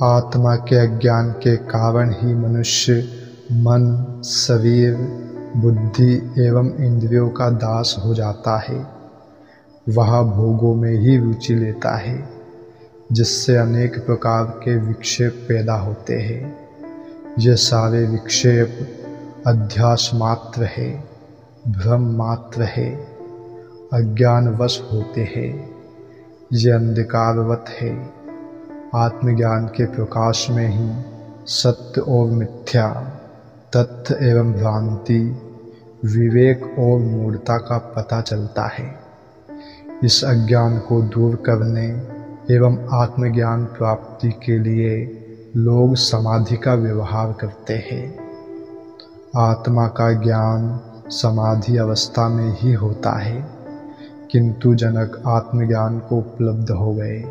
आत्मा के अज्ञान के कारण ही मनुष्य मन, शरीर, बुद्धि एवं इंद्रियों का दास हो जाता है। वह भोगों में ही रुचि लेता है, जिससे अनेक प्रकार के विक्षेप पैदा होते हैं। ये सारे विक्षेप अध्यास मात्र है, भ्रम मात्र है, अज्ञानवश होते हैं। ये अंधकारवत है। आत्मज्ञान के प्रकाश में ही सत्य और मिथ्या, तथ्य एवं भ्रांति, विवेक और मूढ़ता का पता चलता है। इस अज्ञान को दूर करने एवं आत्मज्ञान प्राप्ति के लिए लोग समाधि का व्यवहार करते हैं। आत्मा का ज्ञान समाधि अवस्था में ही होता है, किंतु जनक आत्मज्ञान को उपलब्ध हो गए,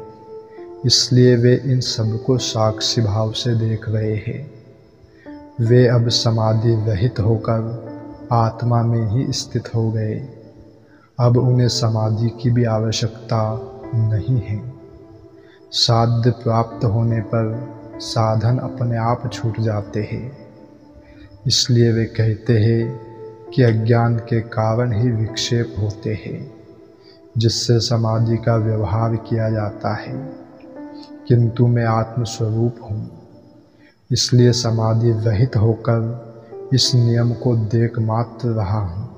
इसलिए वे इन सबको साक्षी भाव से देख रहे हैं। वे अब समाधि रहित होकर आत्मा में ही स्थित हो गए। अब उन्हें समाधि की भी आवश्यकता नहीं है। साध्य प्राप्त होने पर साधन अपने आप छूट जाते हैं। इसलिए वे कहते हैं कि अज्ञान के कारण ही विक्षेप होते हैं, जिससे समाधि का व्यवहार किया जाता है। किंतु मैं आत्मस्वरूप हूँ, इसलिए समाधि रहित होकर इस नियम को देख मात्र रहा हूँ।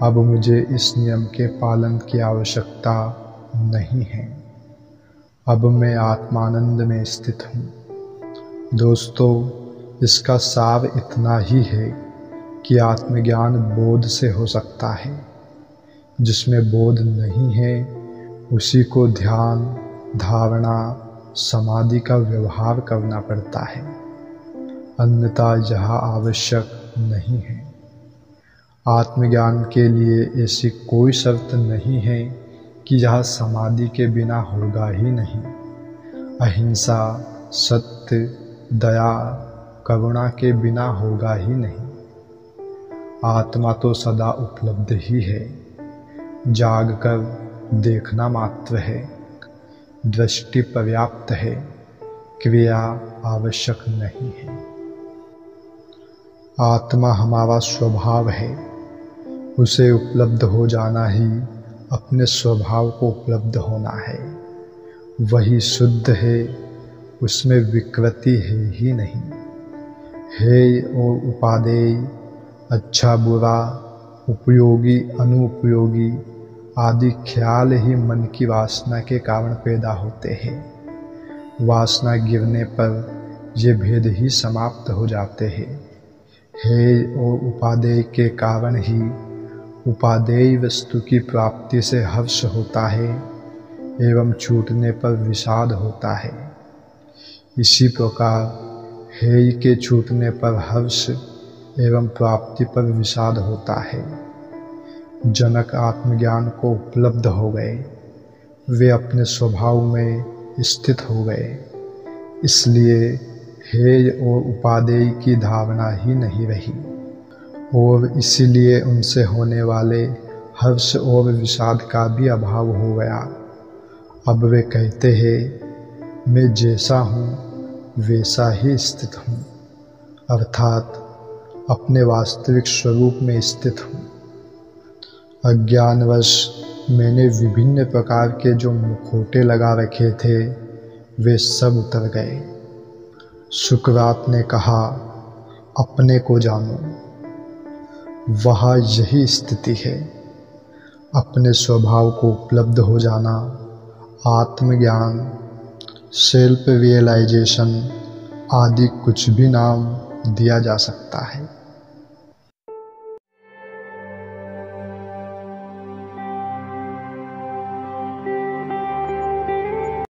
अब मुझे इस नियम के पालन की आवश्यकता नहीं है। अब मैं आत्मानंद में स्थित हूँ। दोस्तों, इसका सार इतना ही है कि आत्मज्ञान बोध से हो सकता है। जिसमें बोध नहीं है, उसी को ध्यान, धारणा, समाधि का व्यवहार करना पड़ता है, अन्यथा यह आवश्यक नहीं है। आत्मज्ञान के लिए ऐसी कोई शर्त नहीं है कि यह समाधि के बिना होगा ही नहीं। अहिंसा, सत्य, दया, करुणा के बिना होगा ही नहीं। आत्मा तो सदा उपलब्ध ही है, जाग कर देखना मात्र है। दृष्टि पर्याप्त है, क्रिया आवश्यक नहीं है। आत्मा हमारा स्वभाव है, उसे उपलब्ध हो जाना ही अपने स्वभाव को उपलब्ध होना है। वही शुद्ध है, उसमें विकृति है ही नहीं। हेय और उपादेय, अच्छा बुरा, उपयोगी अनुपयोगी आदि ख्याल ही मन की वासना के कारण पैदा होते हैं। वासना गिरने पर ये भेद ही समाप्त हो जाते हैं। हेय और उपादेय के कारण ही उपादेय वस्तु की प्राप्ति से हर्ष होता है एवं छूटने पर विषाद होता है। इसी प्रकार हेय के छूटने पर हर्ष एवं प्राप्ति पर विषाद होता है। जनक आत्मज्ञान को उपलब्ध हो गए, वे अपने स्वभाव में स्थित हो गए, इसलिए हेय और उपादेय की धारणा ही नहीं रही और इसीलिए उनसे होने वाले हर्ष और विषाद का भी अभाव हो गया। अब वे कहते हैं, मैं जैसा हूँ वैसा ही स्थित हूँ, अर्थात अपने वास्तविक स्वरूप में स्थित हूँ। अज्ञानवश मैंने विभिन्न प्रकार के जो मुखौटे लगा रखे थे, वे सब उतर गए। सुकरात ने कहा, अपने को जानो। वहाँ यही स्थिति है। अपने स्वभाव को उपलब्ध हो जाना, आत्मज्ञान, सेल्फ रियलाइजेशन आदि कुछ भी नाम दिया जा सकता है।